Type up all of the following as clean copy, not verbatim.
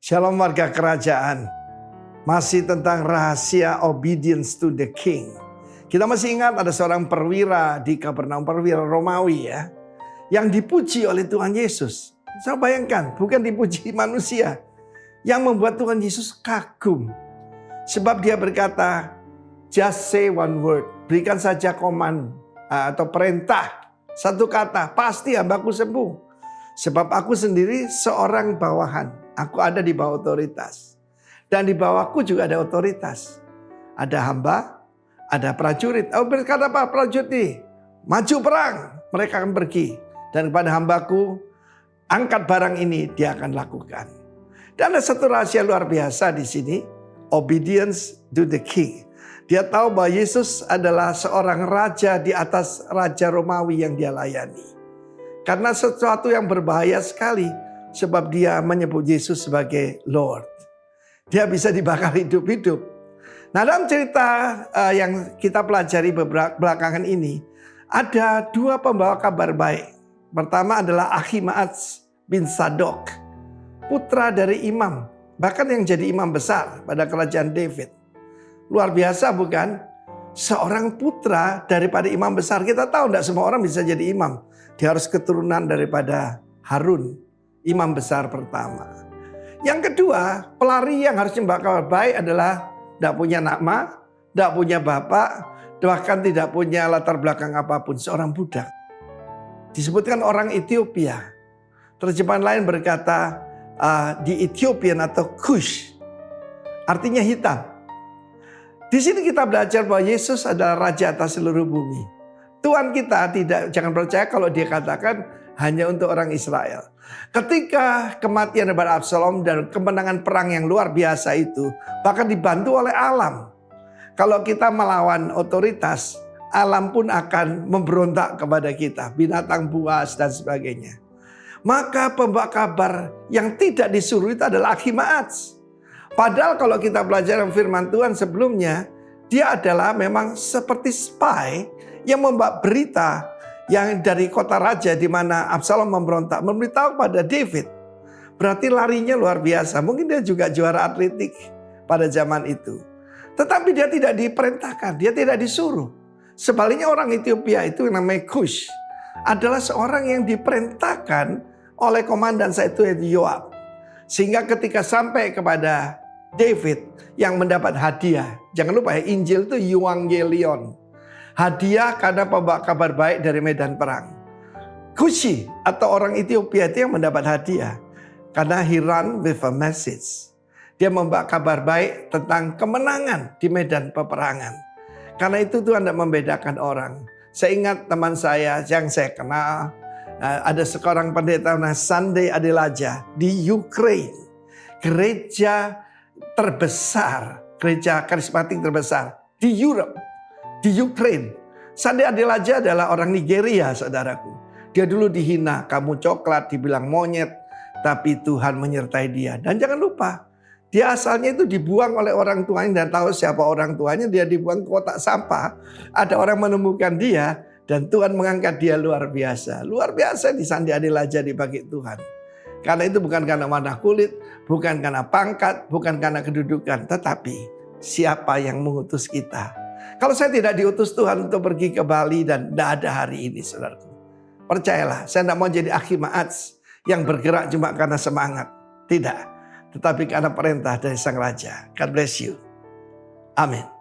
Shalom warga kerajaan. Masih tentang rahasia obedience to the king. Kita masih ingat ada seorang perwira di Kapernaum, perwira Romawi ya, yang dipuji oleh Tuhan Yesus. Saya bayangkan, bukan dipuji manusia. Yang membuat Tuhan Yesus kagum. Sebab dia berkata, just say one word. Berikan saja command atau perintah. Satu kata, pasti hambaku sembuh. Sebab aku sendiri seorang bawahan. Aku ada di bawah otoritas. Dan di bawahku juga ada otoritas. Ada hamba, ada prajurit. Oh, berkata apa prajurit ini? Maju perang, mereka akan pergi. Dan kepada hambaku, angkat barang ini dia akan lakukan. Dan ada satu rahasia luar biasa di sini. Obedience to the king. Dia tahu bahwa Yesus adalah seorang raja di atas raja Romawi yang dia layani. Karena sesuatu yang berbahaya sekali. Sebab dia menyebut Yesus sebagai Lord. Dia bisa dibakar hidup-hidup. Nah, dalam cerita yang kita pelajari belakangan ini, ada dua pembawa kabar baik. Pertama adalah Ahimaaz bin Sadok, putra dari imam, bahkan yang jadi imam besar pada kerajaan David. Luar biasa bukan? Seorang putra daripada imam besar. Kita tahu tidak semua orang bisa jadi imam. Dia harus keturunan daripada Harun, imam besar pertama. Yang kedua, pelari yang harus membawa kabar baik adalah tidak punya nama, tidak punya bapak, bahkan tidak punya latar belakang apapun, seorang budak. Disebutkan orang Ethiopia. Terjemahan lain berkata di Ethiopian atau Kush, artinya hitam. Di sini kita belajar bahwa Yesus adalah raja atas seluruh bumi. Tuhan kita jangan percaya kalau dia katakan hanya untuk orang Israel. Ketika kematian daripada Absalom dan kemenangan perang yang luar biasa itu, bahkan dibantu oleh alam. Kalau kita melawan otoritas, alam pun akan memberontak kepada kita. Binatang buas dan sebagainya. Maka pembawa kabar yang tidak disuruh itu adalah Ahimaaz. Padahal kalau kita belajar firman Tuhan sebelumnya, dia adalah memang seperti spy yang membawa berita yang dari kota raja di mana Absalom memberontak, memberitahu pada David. Berarti larinya luar biasa. Mungkin dia juga juara atletik pada zaman itu. Tetapi dia tidak diperintahkan, dia tidak disuruh. Sebaliknya orang Ethiopia itu yang namanya Kush adalah seorang yang diperintahkan oleh komandan saya itu Yoab. Sehingga ketika sampai kepada David yang mendapat hadiah. Jangan lupa ya, Injil itu Euangelion. Hadiah karena pembawa kabar baik dari medan perang. Kushi atau orang Ethiopia itu yang mendapat hadiah. Karena he run with a message. Dia membawa kabar baik tentang kemenangan di medan peperangan. Karena itu Tuhan tidak membedakan orang. Saya ingat teman saya yang saya kenal. Ada seorang pendeta namanya Sunday Adelaja di Ukraine. Gereja terbesar, gereja karismatik terbesar di Europe, di Ukraine. Sunday Adelaja adalah orang Nigeria, saudaraku. Dia dulu dihina, kamu coklat, dibilang monyet, tapi Tuhan menyertai dia. Dan jangan lupa, dia asalnya itu dibuang oleh orang tuanya dan tahu siapa orang tuanya, dia dibuang ke kotak sampah. Ada orang menemukan dia dan Tuhan mengangkat dia luar biasa. Luar biasa di Sunday Adelaja dipakai Tuhan. Karena itu bukan karena warna kulit, bukan karena pangkat, bukan karena kedudukan. Tetapi siapa yang mengutus kita. Kalau saya tidak diutus Tuhan untuk pergi ke Bali dan tidak ada hari ini, saudaraku. Percayalah, saya tidak mau jadi Ahimaaz yang bergerak cuma karena semangat. Tidak. Tetapi karena perintah dari Sang Raja. God bless you. Amin.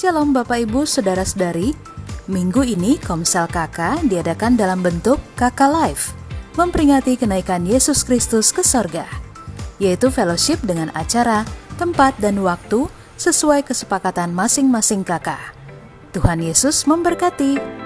Shalom Bapak Ibu Saudara-saudari. Minggu ini Komsel KK diadakan dalam bentuk KK Live, memperingati kenaikan Yesus Kristus ke sorga, yaitu fellowship dengan acara, tempat, dan waktu sesuai kesepakatan masing-masing KK. Tuhan Yesus memberkati.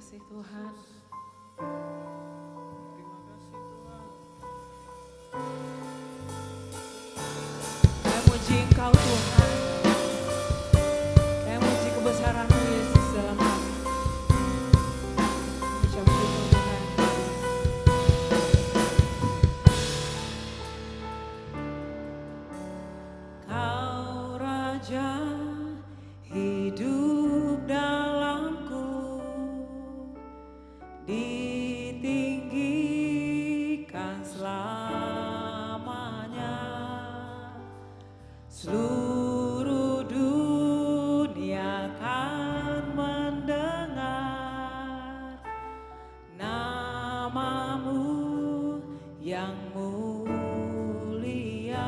kasih Tuhan. Terima kasih Tuhan. Kami muji Engkau Tuhan. Kami muji kebesaran-Mu Yesus dalam kami. Ucap syukur Tuhan. Kau Raja hidup dalamku, ditinggikan selamanya. Seluruh dunia kan mendengar nama-Mu yang mulia.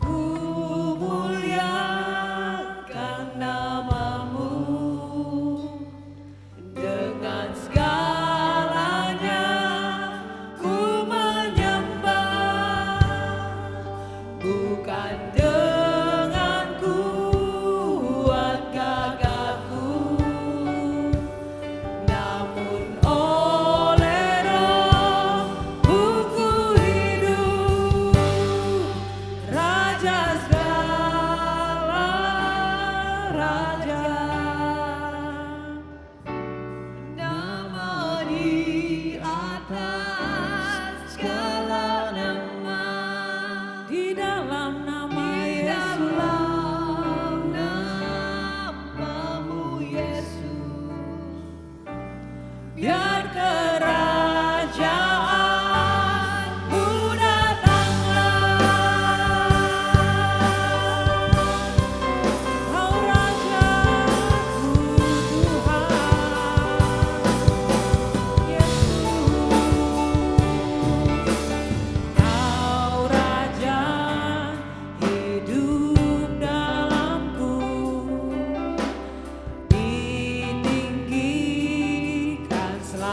Ku muliakan nama-Mu dengan segalanya. Ku menyembah bukan dengan kuat gagahku, namun oleh Roh-Mu ku hidup. Raja segala raja, nama di atas segala nama, di dalam nama Yesus, nama-Mu Yesus, biar kerajaan-Mu datanglah. Kau Rajaku Tuhan Yesus. Kau Raja hidup dalamku, ditinggikan selamanya.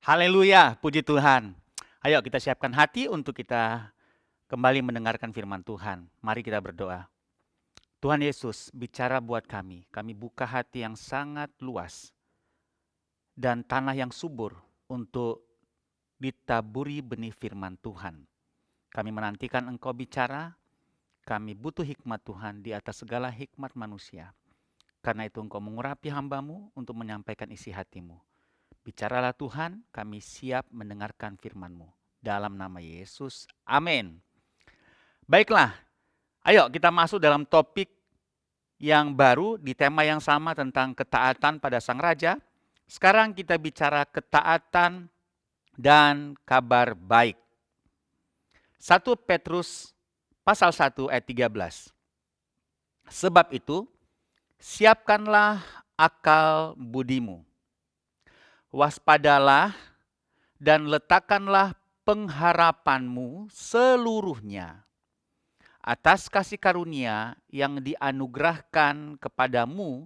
Haleluya, puji Tuhan. Ayo kita siapkan hati untuk kita kembali mendengarkan firman Tuhan. Mari kita berdoa. Tuhan Yesus, bicara buat kami. Kami buka hati yang sangat luas dan tanah yang subur untuk ditaburi benih firman Tuhan. Kami menantikan Engkau bicara. Kami butuh hikmat Tuhan di atas segala hikmat manusia. Karena itu Engkau mengurapi hamba-Mu untuk menyampaikan isi hati-Mu. Bicaralah Tuhan, kami siap mendengarkan firman-Mu. Dalam nama Yesus, amin. Baiklah, ayo kita masuk dalam topik yang baru di tema yang sama tentang ketaatan pada Sang Raja. Sekarang kita bicara ketaatan dan kabar baik. 1 Petrus pasal 1 ayat 13. Sebab itu, siapkanlah akal budimu. Waspadalah dan letakkanlah pengharapanmu seluruhnya atas kasih karunia yang dianugerahkan kepadamu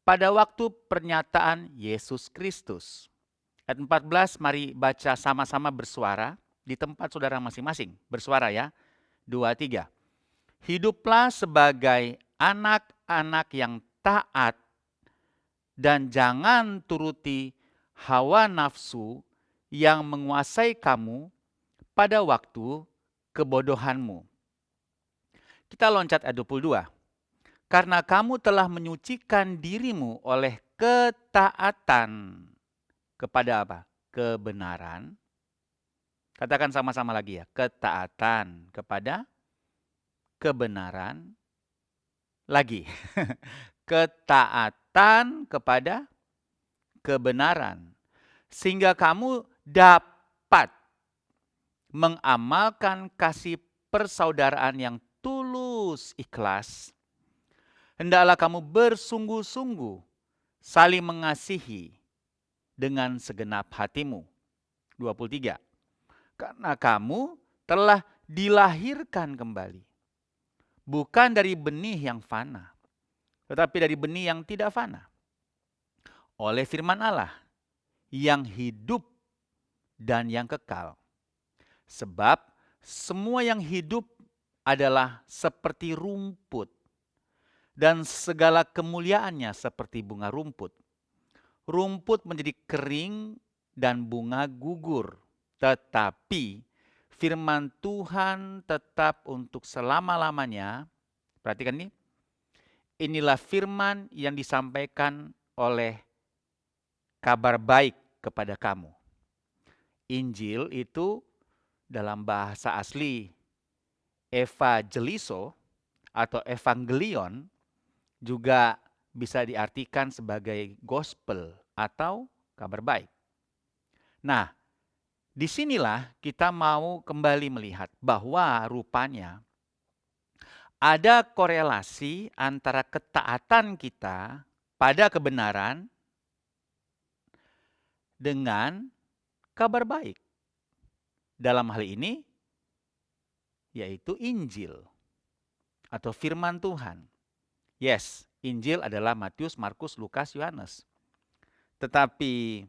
pada waktu pernyataan Yesus Kristus. Ayat 14, mari baca sama-sama bersuara di tempat saudara masing-masing. Bersuara ya, 2, 3. Hiduplah sebagai anak-anak yang taat dan jangan turuti hawa nafsu yang menguasai kamu pada waktu kebodohanmu. Kita loncat ayat 22. Karena kamu telah menyucikan dirimu oleh ketaatan kepada apa? Kebenaran. Katakan sama-sama lagi ya. Ketaatan kepada kebenaran. Lagi. Ketaatan kepada kebenaran. Sehingga kamu dapat mengamalkan kasih persaudaraan yang tulus ikhlas. Hendaklah kamu bersungguh-sungguh saling mengasihi dengan segenap hatimu. 23. Karena kamu telah dilahirkan kembali. Bukan dari benih yang fana, tetapi dari benih yang tidak fana. Oleh firman Allah yang hidup dan yang kekal. Sebab semua yang hidup adalah seperti rumput dan segala kemuliaannya seperti bunga rumput. Rumput menjadi kering dan bunga gugur, tetapi firman Tuhan tetap untuk selama-lamanya. Perhatikan ini. Inilah firman yang disampaikan oleh kabar baik kepada kamu. Injil itu dalam bahasa asli evangelizo atau evangelion juga bisa diartikan sebagai gospel atau kabar baik. Nah, disinilah kita mau kembali melihat bahwa rupanya ada korelasi antara ketaatan kita pada kebenaran dengan kabar baik. Dalam hal ini, yaitu Injil atau firman Tuhan. Yes, Injil adalah Matius, Markus, Lukas, Yohanes. Tetapi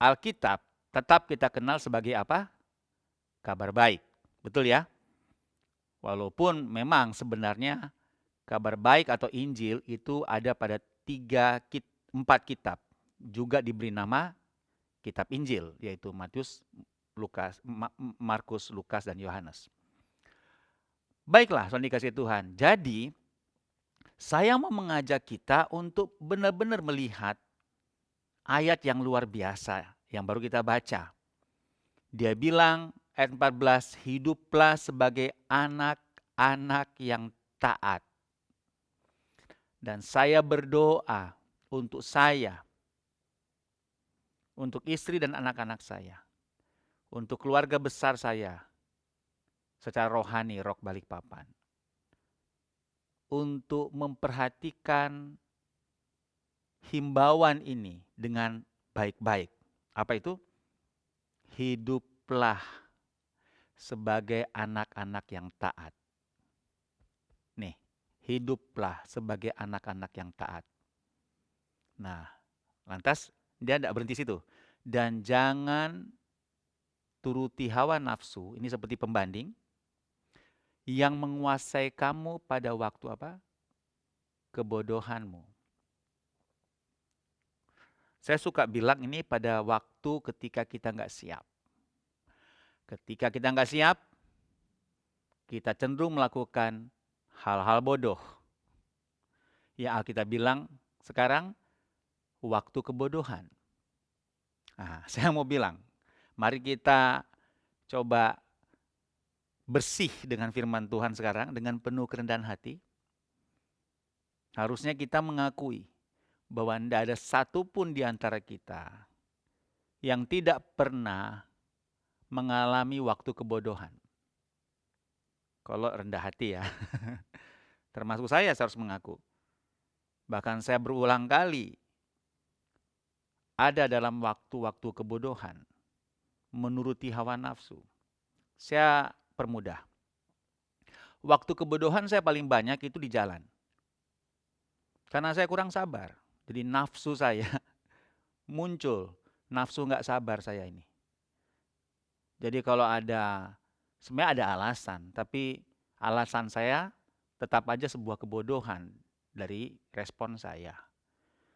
Alkitab tetap kita kenal sebagai apa? Kabar baik. Betul ya? Walaupun memang sebenarnya kabar baik atau Injil itu ada pada 4 kitab. Juga diberi nama kitab Injil, yaitu Matius, Lukas, Markus, Lukas, dan Yohanes. Baiklah, saudara dikasih Tuhan. Jadi, saya mau mengajak kita untuk benar-benar melihat ayat yang luar biasa yang baru kita baca. Dia bilang, ayat 14, hiduplah sebagai anak-anak yang taat. Dan saya berdoa untuk saya, untuk istri dan anak-anak saya, untuk keluarga besar saya, secara rohani Rock Balikpapan, untuk memperhatikan himbauan ini dengan baik-baik. Apa itu? Hiduplah sebagai anak-anak yang taat. Nih, hiduplah sebagai anak-anak yang taat. Nah, lantas dia tidak berhenti situ. dan jangan turuti hawa nafsu, ini seperti pembanding, yang menguasai kamu pada waktu apa? Kebodohanmu. Saya suka bilang ini pada waktu ketika kita nggak siap. Ketika kita nggak siap, kita cenderung melakukan hal-hal bodoh. Ya Alkitab bilang sekarang waktu kebodohan. Nah, saya mau bilang, mari kita coba bersih dengan firman Tuhan sekarang dengan penuh kerendahan hati. Harusnya kita mengakui bahwa tidak ada satupun di antara kita yang tidak pernah mengalami waktu kebodohan. Kalau rendah hati ya, termasuk saya harus mengaku. Bahkan saya berulang kali ada dalam waktu-waktu kebodohan, menuruti hawa nafsu. Saya permudah. Waktu kebodohan saya paling banyak itu di jalan. Karena saya kurang sabar. Jadi nafsu saya muncul. Nafsu nggak sabar saya ini. Jadi kalau sebenarnya ada alasan. Tapi alasan saya tetap aja sebuah kebodohan dari respon saya.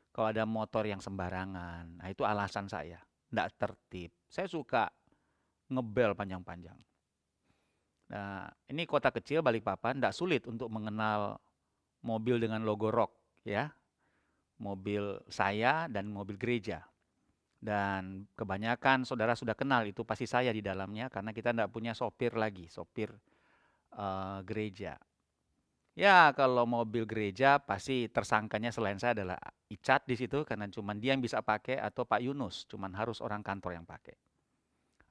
Kalau ada motor yang sembarangan, nah itu alasan saya. Nggak tertib. Saya suka ngebel panjang-panjang. Nah, ini kota kecil Balikpapan, nggak sulit untuk mengenal mobil dengan logo rock, ya. Mobil saya dan mobil gereja. Dan kebanyakan saudara sudah kenal itu pasti saya di dalamnya karena kita nggak punya sopir lagi, sopir gereja. Ya kalau mobil gereja pasti tersangkanya selain saya adalah Icat di situ karena cuma dia yang bisa pakai atau Pak Yunus, cuman harus orang kantor yang pakai.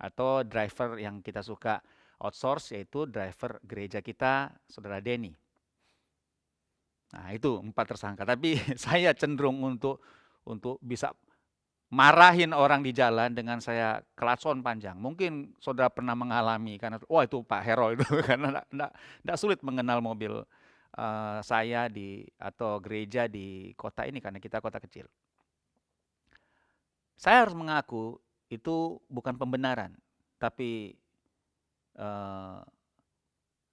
Atau driver yang kita suka outsource yaitu driver gereja kita, Saudara Denny. Nah itu 4 tersangka. Tapi saya cenderung untuk bisa marahin orang di jalan dengan saya klakson panjang. Mungkin saudara pernah mengalami karena wah itu Pak Hero itu karena enggak sulit mengenal mobil saya atau gereja di kota ini karena kita kota kecil. Saya harus mengaku itu bukan pembenaran, tapi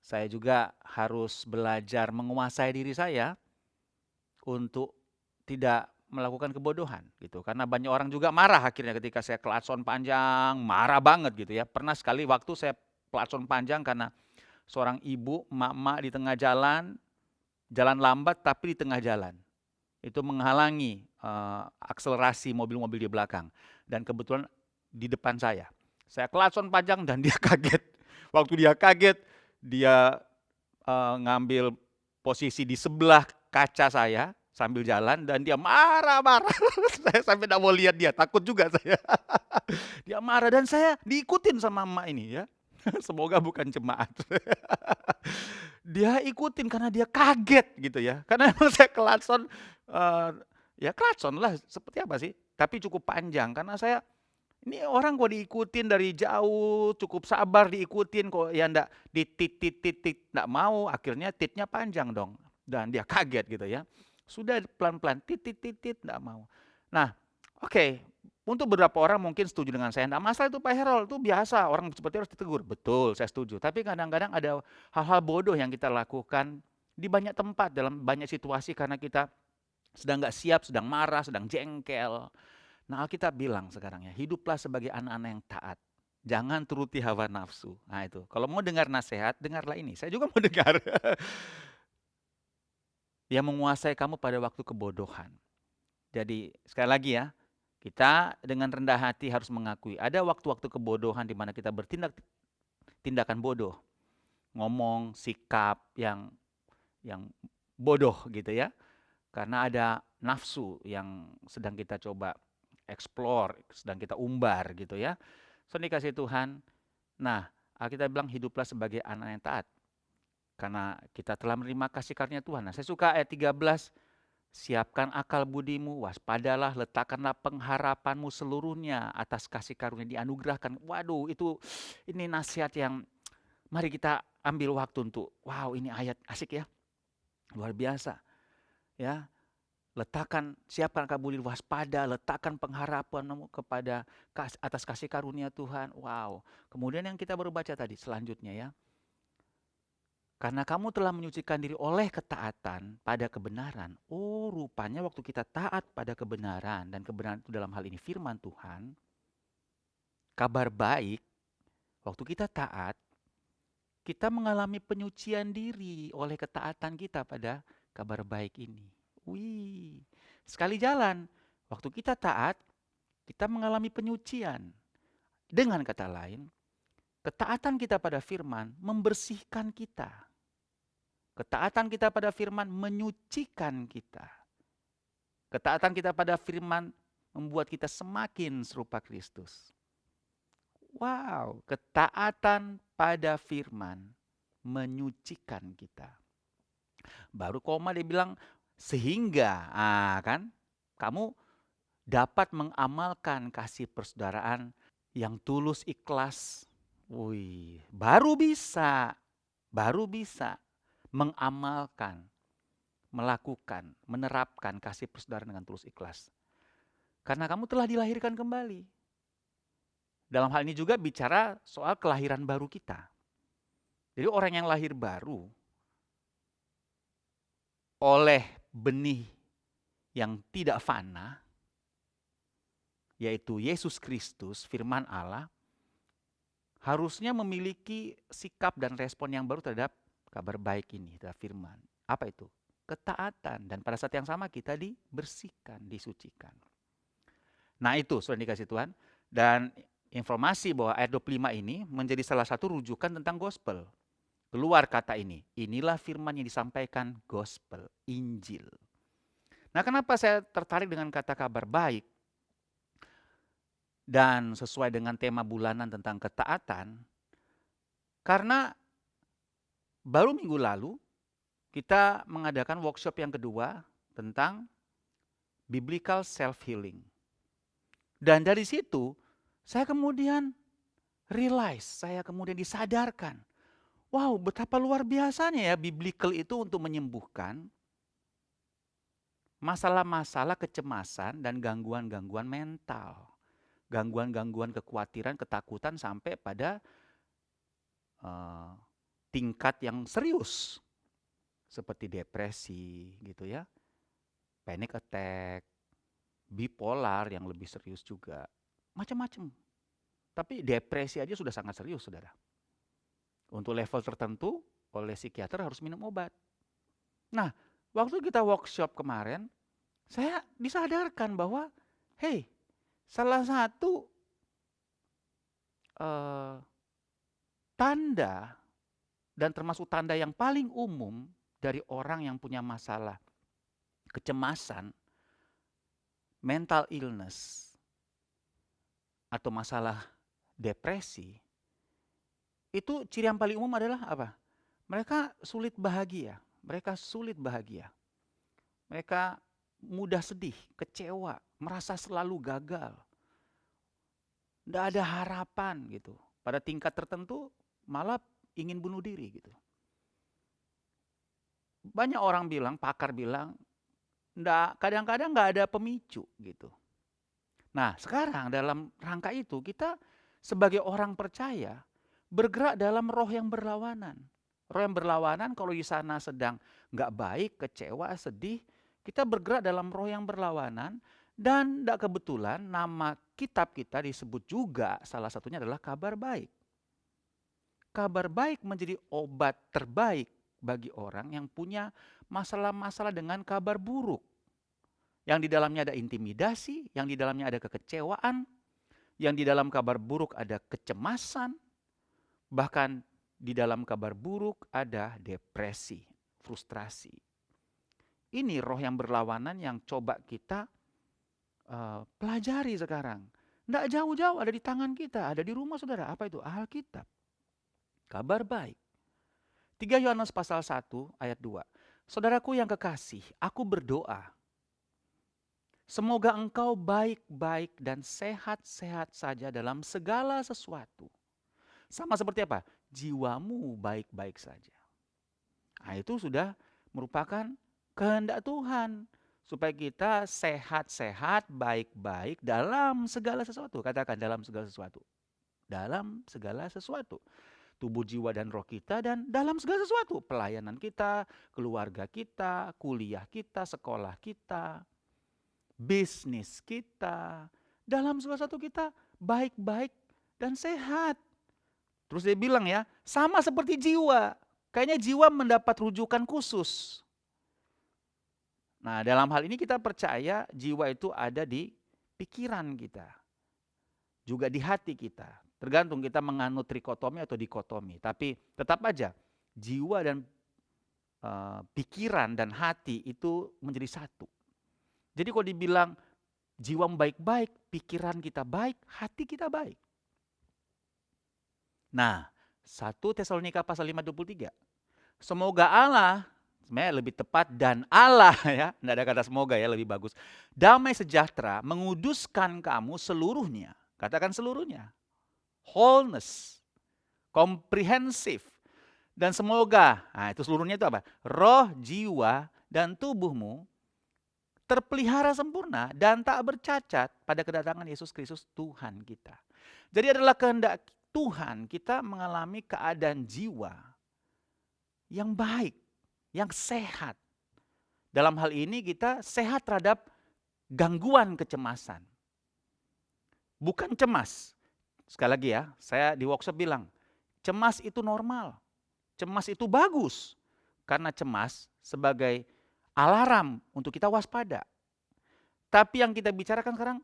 saya juga harus belajar menguasai diri saya untuk tidak melakukan kebodohan gitu. Karena banyak orang juga marah akhirnya ketika saya klakson panjang, marah banget gitu ya. Pernah sekali waktu saya klakson panjang karena seorang ibu, emak-emak di tengah jalan lambat tapi di tengah jalan. Itu menghalangi akselerasi mobil-mobil di belakang. Dan kebetulan di depan saya. Saya klakson panjang dan dia kaget. Waktu dia kaget, dia ngambil posisi di sebelah kaca saya sambil jalan dan dia marah-marah. Saya sampai tidak mau lihat dia, takut juga saya. Dia marah dan saya diikutin sama emak ini ya. Semoga bukan jemaat. Dia ikutin karena dia kaget gitu ya. Karena emang saya klakson, ya klakson lah seperti apa sih. Tapi cukup panjang karena saya, ini orang kok diikutin dari jauh, cukup sabar diikutin kok ya enggak titit enggak mau, akhirnya titnya panjang dong. Dan dia kaget gitu ya. Sudah pelan-pelan titit enggak mau. Nah, oke. Untuk beberapa orang mungkin setuju dengan saya, enggak masalah itu Pak Herol, itu biasa, orang seperti harus ditegur. Betul, saya setuju. Tapi kadang-kadang ada hal-hal bodoh yang kita lakukan di banyak tempat, dalam banyak situasi karena kita sedang enggak siap, sedang marah, sedang jengkel. Nah Alkitab bilang sekarang ya, hiduplah sebagai anak-anak yang taat. Jangan turuti hawa nafsu. Nah itu, kalau mau dengar nasihat, dengarlah ini. Saya juga mau dengar. Yang menguasai kamu pada waktu kebodohan. Jadi sekali lagi ya, kita dengan rendah hati harus mengakui ada waktu-waktu kebodohan di mana kita bertindak tindakan bodoh. Ngomong sikap yang bodoh gitu ya. Karena ada nafsu yang sedang kita coba explore, sedang kita umbar gitu ya. So dikasih Tuhan. Nah, kita bilang hiduplah sebagai anak yang taat. Karena kita telah menerima kasih karunia Tuhan. Nah, saya suka ayat 13. Siapkan akal budimu, waspadalah, letakkanlah pengharapanmu seluruhnya atas kasih karunia dianugerahkan. Waduh, ini nasihat yang mari kita ambil waktu untuk, wow ini ayat asik ya, luar biasa. Ya, Siapkan kabuli waspada, letakkan pengharapanmu kepada atas kasih karunia Tuhan. Wow. Kemudian yang kita baru baca tadi selanjutnya ya. Karena kamu telah menyucikan diri oleh ketaatan pada kebenaran. Oh, rupanya waktu kita taat pada kebenaran, dan kebenaran itu dalam hal ini firman Tuhan, kabar baik, waktu kita taat, kita mengalami penyucian diri oleh ketaatan kita pada kabar baik ini. Wih, sekali jalan, waktu kita taat, kita mengalami penyucian. Dengan kata lain, ketaatan kita pada firman membersihkan kita. Ketaatan kita pada firman menyucikan kita. Ketaatan kita pada firman membuat kita semakin serupa Kristus. Wow, ketaatan pada firman menyucikan kita. Baru koma dia bilang, sehingga kan kamu dapat mengamalkan kasih persaudaraan yang tulus ikhlas. Wih, baru bisa mengamalkan, melakukan, menerapkan kasih persaudaraan dengan tulus ikhlas. Karena kamu telah dilahirkan kembali. Dalam hal ini juga bicara soal kelahiran baru kita. Jadi orang yang lahir baru oleh benih yang tidak fana, yaitu Yesus Kristus, firman Allah, harusnya memiliki sikap dan respon yang baru terhadap kabar baik ini, terhadap firman. Apa itu? Ketaatan. Dan pada saat yang sama kita dibersihkan, disucikan. Nah itu sudah dikasih Tuhan. Dan informasi bahwa ayat 25 ini menjadi salah satu rujukan tentang gospel. Keluar kata ini, inilah firman yang disampaikan gospel, Injil. Nah kenapa saya tertarik dengan kata kabar baik? Dan sesuai dengan tema bulanan tentang ketaatan, karena baru minggu lalu kita mengadakan workshop yang kedua tentang biblical self-healing. Dan dari situ saya kemudian saya kemudian disadarkan, wow, betapa luar biasanya ya biblical itu untuk menyembuhkan masalah-masalah kecemasan dan gangguan-gangguan mental. Gangguan-gangguan kekhawatiran, ketakutan sampai pada tingkat yang serius. Seperti depresi gitu ya, panic attack, bipolar yang lebih serius juga. Macam-macam. Tapi depresi aja sudah sangat serius, saudara. Untuk level tertentu, oleh psikiater harus minum obat. Nah, waktu kita workshop kemarin, saya disadarkan bahwa, hey, salah satu tanda, dan termasuk tanda yang paling umum dari orang yang punya masalah kecemasan, mental illness, atau masalah depresi, itu ciri yang paling umum adalah apa? Mereka sulit bahagia. Mereka mudah sedih, kecewa, merasa selalu gagal. Tidak ada harapan gitu. Pada tingkat tertentu malah ingin bunuh diri gitu. Banyak orang bilang, pakar bilang, kadang-kadang nggak ada pemicu gitu. Nah sekarang dalam rangka itu kita sebagai orang percaya bergerak dalam roh yang berlawanan. Roh yang berlawanan kalau di sana sedang nggak baik, kecewa, sedih, kita bergerak dalam roh yang berlawanan. Dan tidak kebetulan nama kitab kita disebut juga salah satunya adalah kabar baik. Kabar baik menjadi obat terbaik bagi orang yang punya masalah-masalah dengan kabar buruk. Yang di dalamnya ada intimidasi, yang di dalamnya ada kekecewaan, yang di dalam kabar buruk ada kecemasan, bahkan di dalam kabar buruk ada depresi, frustrasi. Ini roh yang berlawanan yang coba kita pelajari sekarang. Tidak jauh-jauh, ada di tangan kita, ada di rumah saudara. Apa itu? Alkitab. Kabar baik. 3 Yohanes pasal 1 ayat 2. Saudaraku yang kekasih, aku berdoa. Semoga engkau baik-baik dan sehat-sehat saja dalam segala sesuatu. Sama seperti apa? Jiwamu baik-baik saja. Nah, itu sudah merupakan kehendak Tuhan. supaya kita sehat-sehat, baik-baik dalam segala sesuatu. Katakan dalam segala sesuatu. Dalam segala sesuatu. Tubuh, jiwa, dan roh kita, dan dalam segala sesuatu. Pelayanan kita, keluarga kita, kuliah kita, sekolah kita, bisnis kita. Dalam segala sesuatu kita baik-baik dan sehat. Terus dia bilang ya, sama seperti jiwa. Kayaknya jiwa mendapat rujukan khusus. Nah, dalam hal ini kita percaya jiwa itu ada di pikiran kita. Juga di hati kita. Tergantung kita menganut trikotomi atau dikotomi. Tapi tetap aja jiwa dan pikiran dan hati itu menjadi satu. Jadi kalau dibilang jiwa baik-baik, pikiran kita baik, hati kita baik. Nah, 1 Tesalonika pasal 5:23. Semoga Allah, sebenarnya lebih tepat dan Allah ya, tidak ada kata semoga ya, lebih bagus. Damai sejahtera menguduskan kamu seluruhnya. Katakan seluruhnya. Wholeness, komprehensif. Dan semoga, nah itu seluruhnya itu apa? Roh, jiwa, dan tubuhmu terpelihara sempurna dan tak bercacat pada kedatangan Yesus Kristus Tuhan kita. Jadi adalah kehendak Tuhan kita mengalami keadaan jiwa yang baik, yang sehat. Dalam hal ini kita sehat terhadap gangguan kecemasan. Bukan cemas. Sekali lagi ya, saya di workshop bilang, cemas itu normal. Cemas itu bagus. Karena cemas sebagai alarm untuk kita waspada. Tapi yang kita bicarakan sekarang,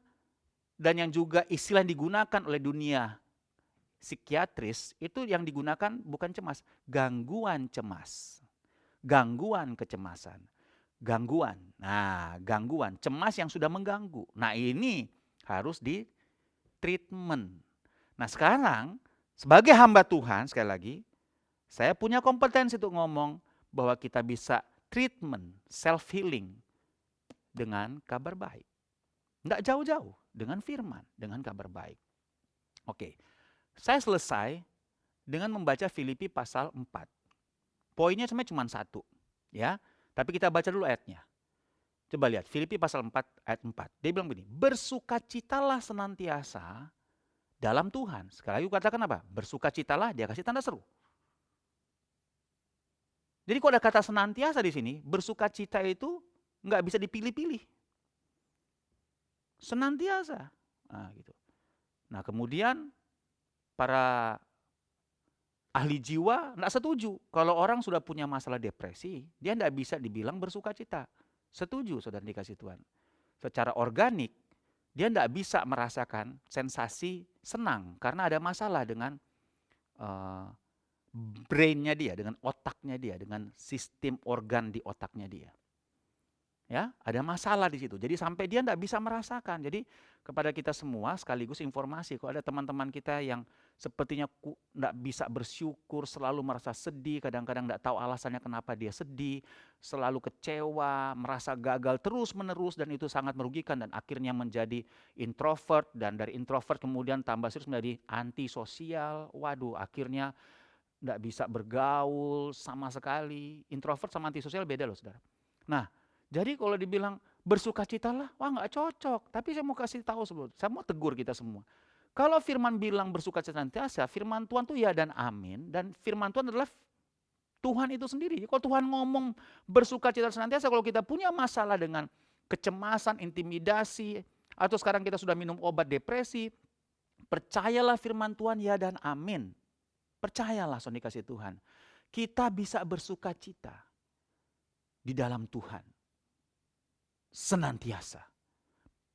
dan yang juga istilah yang digunakan oleh dunia psikiatris, itu yang digunakan bukan cemas, gangguan cemas. Gangguan kecemasan. Gangguan. Nah, gangguan. Cemas yang sudah mengganggu. Nah, ini harus di treatment. Nah, sekarang sebagai hamba Tuhan, sekali lagi, saya punya kompetensi untuk ngomong bahwa kita bisa treatment, self-healing dengan kabar baik. Nggak jauh-jauh, dengan firman, dengan kabar baik. Oke, saya selesai dengan membaca Filipi pasal 4. Poinnya sebenarnya cuma satu, ya. Tapi kita baca dulu ayatnya. Coba lihat, Filipi pasal 4 ayat 4. Dia bilang begini, bersukacitalah senantiasa dalam Tuhan. Sekali lagi katakan apa? Bersukacitalah, dia kasih tanda seru. Jadi kalau ada kata senantiasa di sini, bersukacita itu nggak bisa dipilih-pilih. Senantiasa. Nah, gitu. Nah, kemudian para ahli jiwa nggak setuju. Kalau orang sudah punya masalah depresi, dia nggak bisa dibilang bersukacita. Setuju, saudara dikasih Tuhan. Secara organik, dia nggak bisa merasakan sensasi senang karena ada masalah dengan brainnya dia, dengan otaknya dia, dengan sistem organ di otaknya dia. Ya, ada masalah di situ. Jadi sampai dia tidak bisa merasakan. Jadi kepada kita semua sekaligus informasi. Kalau ada teman-teman kita yang sepertinya tidak bisa bersyukur, selalu merasa sedih, kadang-kadang tidak tahu alasannya kenapa dia sedih, selalu kecewa, merasa gagal terus-menerus dan itu sangat merugikan dan akhirnya menjadi introvert dan dari introvert kemudian tambah serius menjadi antisosial. Waduh, akhirnya tidak bisa bergaul sama sekali. Introvert sama antisosial beda loh, saudara. Nah, jadi kalau dibilang bersukacitalah, wah nggak cocok. Tapi saya mau kasih tahu sebelum, saya mau tegur kita semua. Kalau firman bilang bersukacita senantiasa, firman Tuhan itu ya dan amin. Dan firman Tuhan adalah Tuhan itu sendiri. Kalau Tuhan ngomong bersukacita senantiasa, kalau kita punya masalah dengan kecemasan, intimidasi, atau sekarang kita sudah minum obat depresi, percayalah firman Tuhan ya dan amin. Percayalah, saudara dikasih Tuhan. Kita bisa bersukacita di dalam Tuhan. Senantiasa.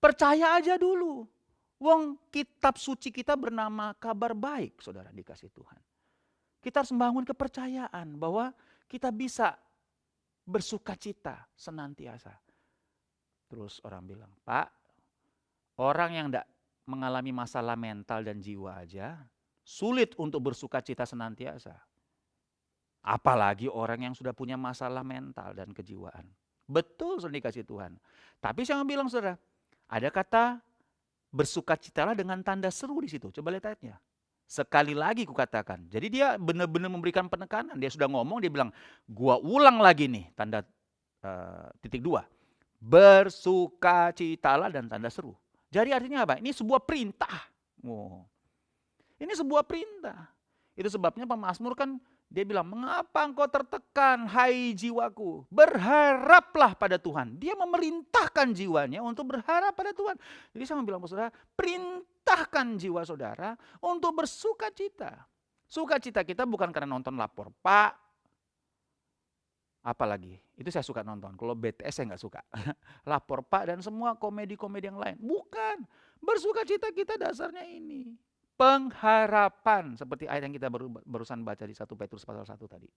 Percaya aja dulu. Wong kitab suci kita bernama kabar baik, saudara dikasih Tuhan. Kita harus membangun kepercayaan bahwa kita bisa bersukacita senantiasa. Terus orang bilang, Pak, orang yang tidak mengalami masalah mental dan jiwa aja, sulit untuk bersukacita senantiasa. Apalagi orang yang sudah punya masalah mental dan kejiwaan. Betul, saudara dikasih Tuhan. Tapi saya bilang, saudara, ada kata bersukacitalah dengan tanda seru di situ. Coba lihat ayatnya. Sekali lagi kukatakan. Jadi dia benar-benar memberikan penekanan. Dia sudah ngomong, dia bilang, gua ulang lagi nih, tanda titik 2. Bersukacitalah dan tanda seru. Jadi artinya apa? Ini sebuah perintah. Oh. Ini sebuah perintah. Itu sebabnya pemazmur kan dia bilang, mengapa engkau tertekan hai jiwaku? Berharaplah pada Tuhan. Dia memerintahkan jiwanya untuk berharap pada Tuhan. Jadi saya mau bilang kepada saudara, perintahkan jiwa saudara untuk bersukacita. Sukacita kita bukan karena nonton Lapor Pak. Apalagi, itu saya suka nonton. Kalau BTS saya nggak suka. Lapor Pak dan semua komedi-komedi yang lain. Bukan. Bersukacita kita dasarnya ini. Pengharapan, seperti ayat yang kita barusan baca di 1 Petrus pasal 1 tadi.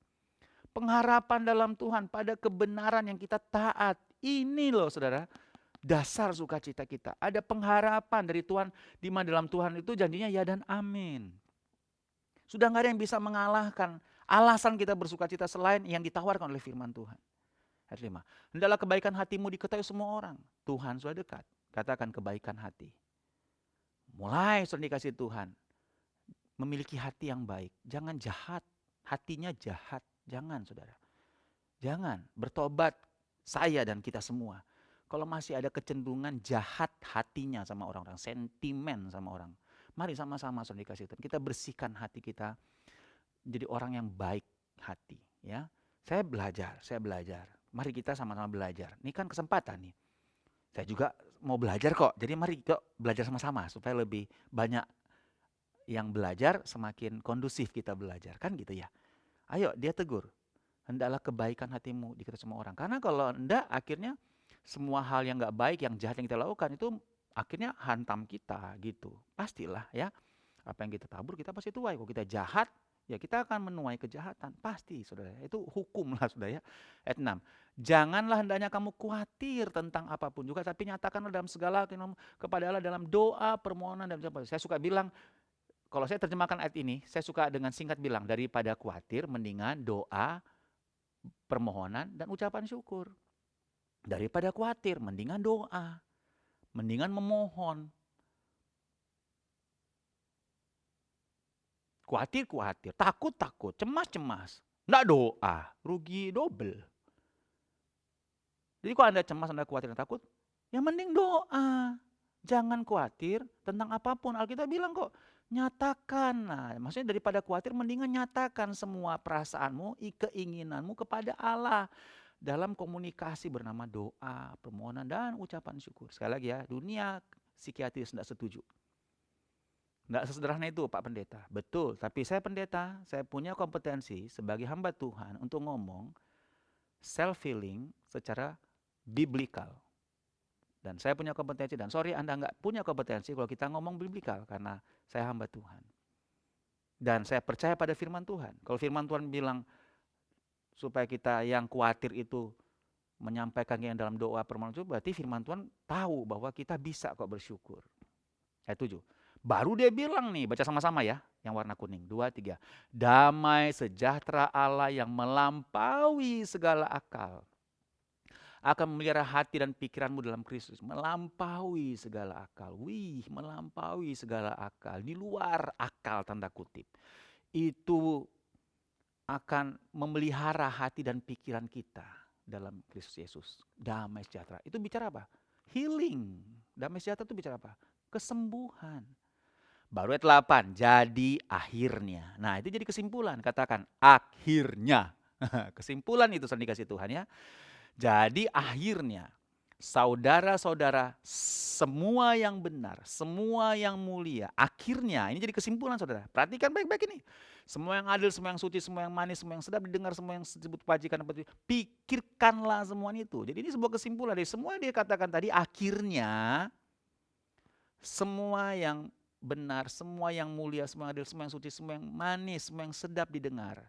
Pengharapan dalam Tuhan pada kebenaran yang kita taat. Ini loh saudara, dasar sukacita kita. Ada pengharapan dari Tuhan, di mana dalam Tuhan itu janjinya ya dan amin. Sudah nggak ada yang bisa mengalahkan alasan kita bersukacita selain yang ditawarkan oleh firman Tuhan. Ayat 5. Hendaklah kebaikan hatimu diketahui semua orang. Tuhan sudah dekat. Katakan kebaikan hati. Mulai sudah dikasih Tuhan. Memiliki hati yang baik. Jangan jahat. Hatinya jahat. Jangan saudara. Jangan. Bertobat saya dan kita semua. Kalau masih ada kecenderungan jahat hatinya sama orang-orang. Sentimen sama orang. Mari sama-sama sudah dikasih Tuhan. Kita bersihkan hati kita. Jadi orang yang baik hati. Ya, saya belajar. Mari kita sama-sama belajar. Ini kan kesempatan nih. Saya juga mau belajar kok. Jadi mari kita belajar sama-sama supaya lebih banyak yang belajar, semakin kondusif kita belajar. Kan gitu ya. Ayo dia tegur. Hendaklah kebaikan hatimu diketahui semua orang. Karena kalau enggak akhirnya semua hal yang enggak baik, yang jahat yang kita lakukan itu akhirnya hantam kita gitu. Pastilah ya. Apa yang kita tabur kita pasti tuai. Kalau kita jahat, ya kita akan menuai kejahatan. Pasti saudara. Itu hukum lah saudara ya. Ayat 6. Janganlah hendaknya kamu khawatir tentang apapun juga. Tapi nyatakanlah dalam segala kepada Allah dalam doa, permohonan. Dan saya suka bilang, kalau saya terjemahkan ayat ini, saya suka dengan singkat bilang, daripada khawatir mendingan doa, permohonan, dan ucapan syukur. Daripada khawatir mendingan doa, mendingan memohon. Khawatir, takut, cemas. Nggak doa, rugi double. Jadi kalau Anda cemas, Anda khawatir dan takut, ya mending doa. Jangan khawatir tentang apapun. Alkitab bilang kok, nyatakan. Nah, maksudnya daripada khawatir, mendingan nyatakan semua perasaanmu, keinginanmu kepada Allah. Dalam komunikasi bernama doa, permohonan, dan ucapan syukur. Sekali lagi ya, dunia psikiatris tidak setuju. Nggak sesederhana itu Pak Pendeta. Betul, tapi saya pendeta, saya punya kompetensi sebagai hamba Tuhan untuk ngomong self-healing secara biblikal. Dan saya punya kompetensi, dan sorry Anda nggak punya kompetensi kalau kita ngomong biblikal, karena saya hamba Tuhan. Dan saya percaya pada firman Tuhan. Kalau firman Tuhan bilang supaya kita yang khawatir itu menyampaikan yang dalam doa permohonan itu, berarti firman Tuhan tahu bahwa kita bisa kok bersyukur. Ayat 7. Baru dia bilang nih, baca sama-sama ya, yang warna kuning. 2, 3. Damai sejahtera Allah yang melampaui segala akal akan memelihara hati dan pikiranmu dalam Kristus. Melampaui segala akal. Melampaui segala akal. Di luar akal tanda kutip. Itu akan memelihara hati dan pikiran kita dalam Kristus Yesus. Damai sejahtera. Itu bicara apa? Healing. Damai sejahtera itu bicara apa? Kesembuhan. Baru ayat 8, jadi akhirnya. Nah itu jadi kesimpulan, katakan akhirnya. Kesimpulan itu sudah dikasih Tuhan ya. Jadi akhirnya, saudara-saudara semua yang benar, semua yang mulia. Akhirnya, ini jadi kesimpulan saudara. Perhatikan baik-baik ini. Semua yang adil, semua yang suci, semua yang manis, semua yang sedap didengar, semua yang disebut kebajikan. Pikirkanlah semua itu. Jadi ini sebuah kesimpulan dari semua yang dia katakan tadi. Akhirnya, semua yang benar, semua yang mulia, semua yang adil, semua yang suci, semua yang manis, semua yang sedap didengar.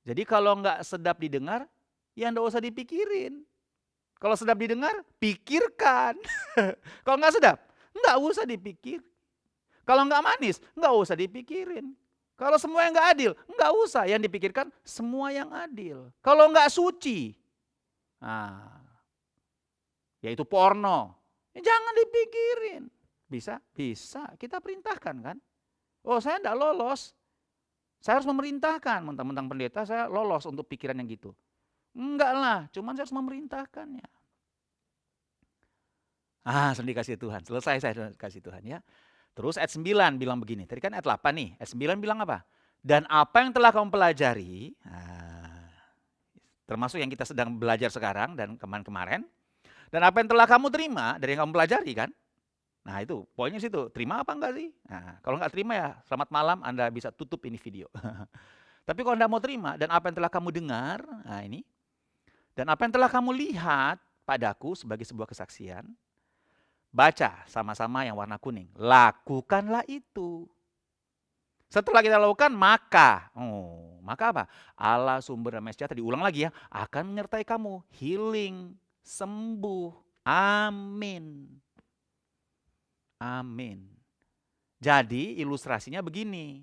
Jadi kalau enggak sedap didengar, ya enggak usah dipikirin. Kalau sedap didengar, pikirkan. Kalau enggak sedap, enggak usah dipikir. Kalau enggak manis, enggak usah dipikirin. Kalau semua yang enggak adil, enggak usah. Yang dipikirkan semua yang adil. Kalau enggak suci, yaitu porno, ya jangan dipikirin. Bisa? Bisa. Kita perintahkan kan. Oh saya enggak lolos. Saya harus memerintahkan. Mentang-mentang pendeta saya lolos untuk pikiran yang gitu. Enggak lah. Cuman saya harus memerintahkannya. Sudah dikasih Tuhan. Selesai saya sudah dikasih Tuhan ya. Terus ayat 9 bilang begini. Tadi kan ayat 8 nih. Ayat 9 bilang apa? Dan apa yang telah kamu pelajari, termasuk yang kita sedang belajar sekarang dan kemarin-kemarin. Dan apa yang telah kamu terima dari yang kamu pelajari kan. Nah itu poinnya situ. Terima apa enggak sih? Nah, kalau enggak terima ya selamat malam, Anda bisa tutup ini video. Tapi kalau Anda mau terima dan apa yang telah kamu dengar, nah ini. Dan apa yang telah kamu lihat padaku sebagai sebuah kesaksian, baca sama-sama yang warna kuning. Lakukanlah itu. Setelah kita lakukan maka apa? Allah sumber damai sejahtera, diulang lagi ya, akan menyertai kamu. Healing, sembuh. Amin. Amin. Jadi ilustrasinya begini.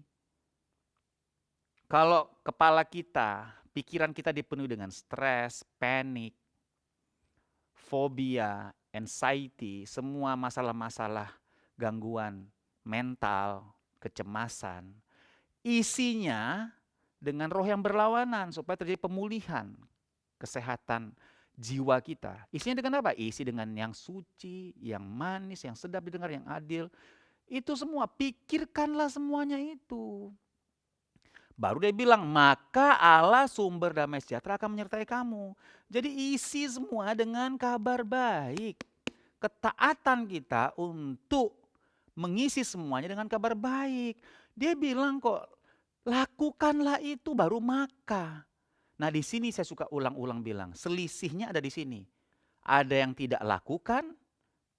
Kalau kepala kita, pikiran kita dipenuhi dengan stres, panik, fobia, anxiety, semua masalah-masalah gangguan mental, kecemasan, isinya dengan roh yang berlawanan supaya terjadi pemulihan kesehatan jiwa kita. Isinya dengan apa? Isi dengan yang suci, yang manis, yang sedap didengar, yang adil. Itu semua, pikirkanlah semuanya itu. Baru dia bilang, maka Allah sumber damai sejahtera akan menyertai kamu. Jadi isi semua dengan kabar baik. Ketaatan kita untuk mengisi semuanya dengan kabar baik. Dia bilang kok, lakukanlah itu baru maka. Nah di sini saya suka ulang-ulang bilang, selisihnya ada di sini. Ada yang tidak lakukan,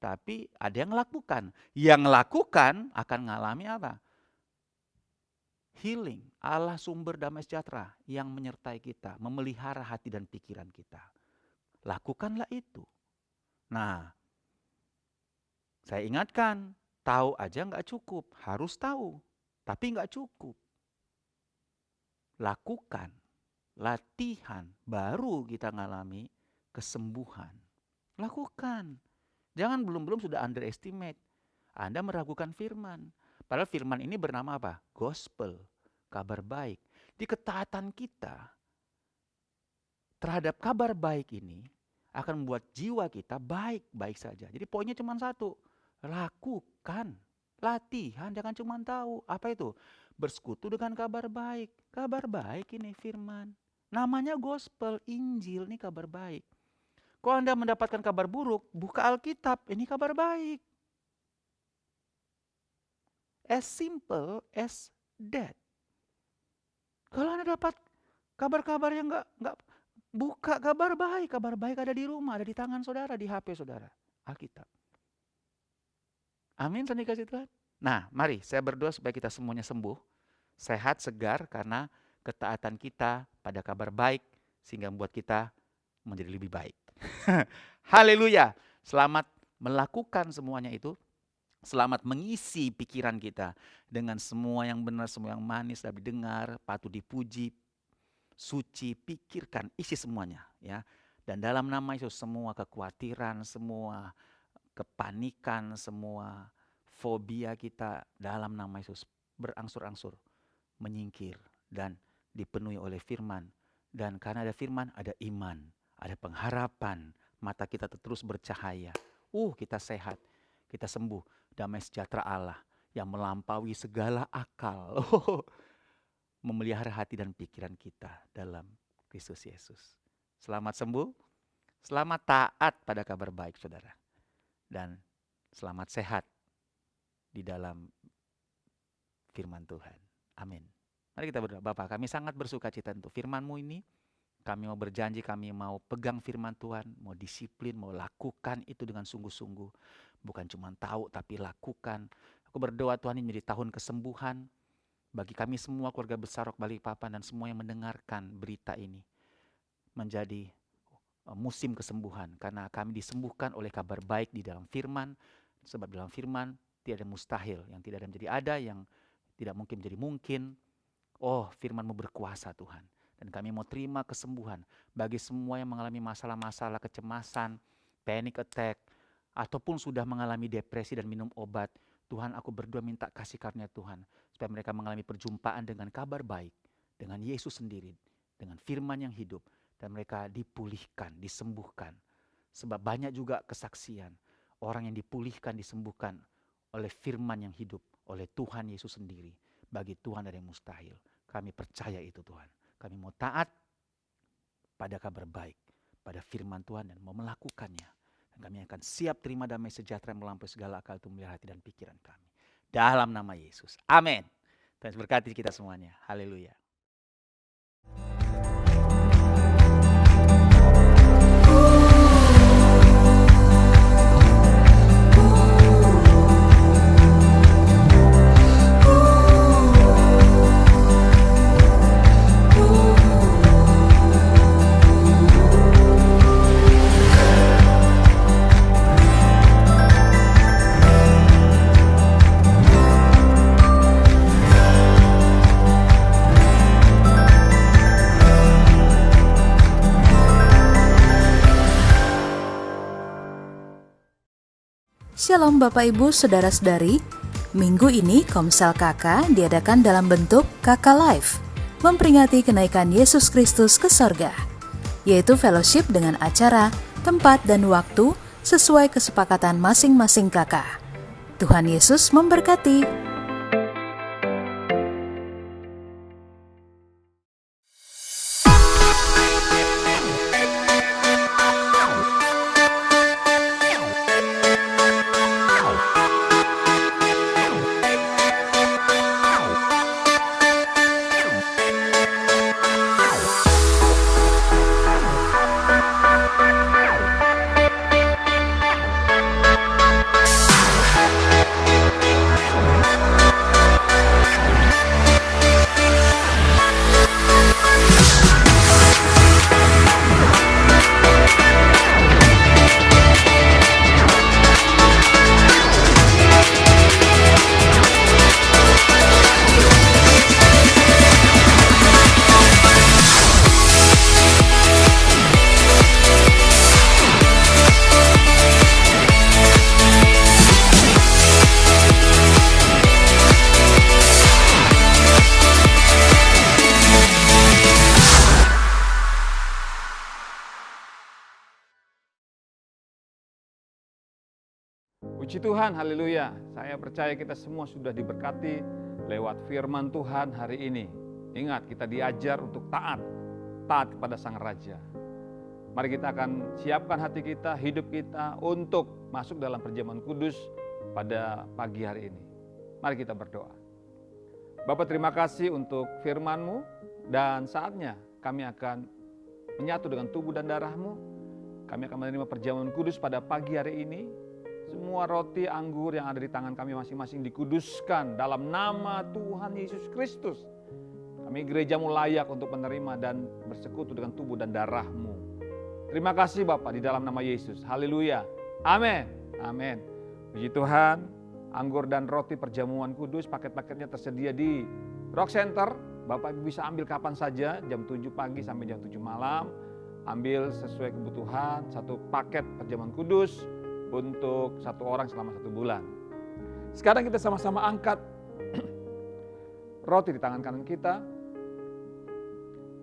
tapi ada yang lakukan. Yang lakukan akan mengalami apa? Healing, Allah sumber damai sejahtera yang menyertai kita, memelihara hati dan pikiran kita. Lakukanlah itu. Nah, saya ingatkan, tahu aja nggak cukup, harus tahu, tapi nggak cukup. Lakukan, latihan, baru kita ngalami kesembuhan. Lakukan, jangan belum-belum sudah underestimate. Anda meragukan firman. Padahal firman ini bernama apa? Gospel, kabar baik. Di ketaatan kita terhadap kabar baik ini akan membuat jiwa kita baik-baik saja. Jadi poinnya cuma satu, lakukan, latihan, jangan cuma tahu. Apa itu? Bersekutu dengan kabar baik. Kabar baik ini firman. Namanya gospel, Injil, ini kabar baik. Kalau Anda mendapatkan kabar buruk, buka Alkitab, ini kabar baik. As simple as that. Kalau Anda dapat kabar-kabar yang enggak, buka kabar baik ada di rumah, ada di tangan saudara, di HP saudara, Alkitab. Amin, saya dikasih Tuhan. Nah, mari saya berdoa supaya kita semuanya sembuh, sehat, segar, karena ketaatan kita pada kabar baik, sehingga membuat kita menjadi lebih baik. Haleluya, selamat melakukan semuanya itu. Selamat mengisi pikiran kita dengan semua yang benar, semua yang manis, dapat didengar, patut dipuji, suci, pikirkan, isi semuanya ya. Dan dalam nama Yesus semua kekhawatiran, semua kepanikan, semua fobia kita dalam nama Yesus berangsur-angsur menyingkir dan dipenuhi oleh firman. Dan karena ada firman, ada iman, ada pengharapan, mata kita terus bercahaya. Kita sehat, kita sembuh. Damai sejahtera Allah yang melampaui segala akal memelihara hati dan pikiran kita dalam Kristus Yesus. Selamat sembuh, selamat taat pada kabar baik saudara, dan selamat sehat di dalam firman Tuhan. Amin. Mari kita berdoa. Bapa, kami sangat bersuka cita untuk firman-Mu ini. Kami mau berjanji, kami mau pegang firman Tuhan, mau disiplin, mau lakukan itu dengan sungguh-sungguh. Bukan cuma tahu tapi lakukan. Aku berdoa Tuhan ini menjadi tahun kesembuhan bagi kami semua keluarga besar Rock Balikpapan dan semua yang mendengarkan berita ini. Menjadi musim kesembuhan karena kami disembuhkan oleh kabar baik di dalam firman. Sebab dalam firman tidak ada mustahil, yang tidak ada menjadi ada, yang tidak mungkin menjadi mungkin. Firman-Mu berkuasa Tuhan. Dan kami mau terima kesembuhan bagi semua yang mengalami masalah-masalah kecemasan, panic attack, ataupun sudah mengalami depresi dan minum obat. Tuhan, aku berdoa minta kasih karunia Tuhan, supaya mereka mengalami perjumpaan dengan kabar baik, dengan Yesus sendiri, dengan firman yang hidup, dan mereka dipulihkan, disembuhkan. Sebab banyak juga kesaksian orang yang dipulihkan, disembuhkan oleh firman yang hidup, oleh Tuhan Yesus sendiri. Bagi Tuhan ada yang mustahil. Kami percaya itu Tuhan. Kami mau taat pada kabar baik, pada firman Tuhan dan mau melakukannya. Dan kami akan siap terima damai sejahtera yang melampaui segala akal itu melihara hati dan pikiran kami. Dalam nama Yesus. Amin. Tuhan berkati kita semuanya. Haleluya. Shalom Bapak Ibu Saudara-saudari, minggu ini Komsel KK diadakan dalam bentuk KK Live, memperingati kenaikan Yesus Kristus ke sorga, yaitu fellowship dengan acara, tempat, dan waktu sesuai kesepakatan masing-masing KK. Tuhan Yesus memberkati. Puji Tuhan, haleluya. Saya percaya kita semua sudah diberkati lewat firman Tuhan hari ini. Ingat, kita diajar untuk taat kepada Sang Raja. Mari kita akan siapkan hati kita, hidup kita untuk masuk dalam perjamuan kudus pada pagi hari ini. Mari kita berdoa. Bapa, terima kasih untuk firman-Mu dan saatnya kami akan menyatu dengan tubuh dan darah-Mu. Kami akan menerima perjamuan kudus pada pagi hari ini. Semua roti, anggur yang ada di tangan kami masing-masing dikuduskan dalam nama Tuhan Yesus Kristus. Kami gereja-Mu layak untuk menerima dan bersekutu dengan tubuh dan darah-Mu. Terima kasih Bapak di dalam nama Yesus. Haleluya. Amin. Amin. Puji Tuhan, anggur dan roti perjamuan kudus, paket-paketnya tersedia di Rock Center. Bapak Ibu bisa ambil kapan saja, jam 7 pagi sampai jam 7 malam. Ambil sesuai kebutuhan, satu paket perjamuan kudus untuk satu orang selama 1 bulan. Sekarang kita sama-sama angkat roti di tangan kanan kita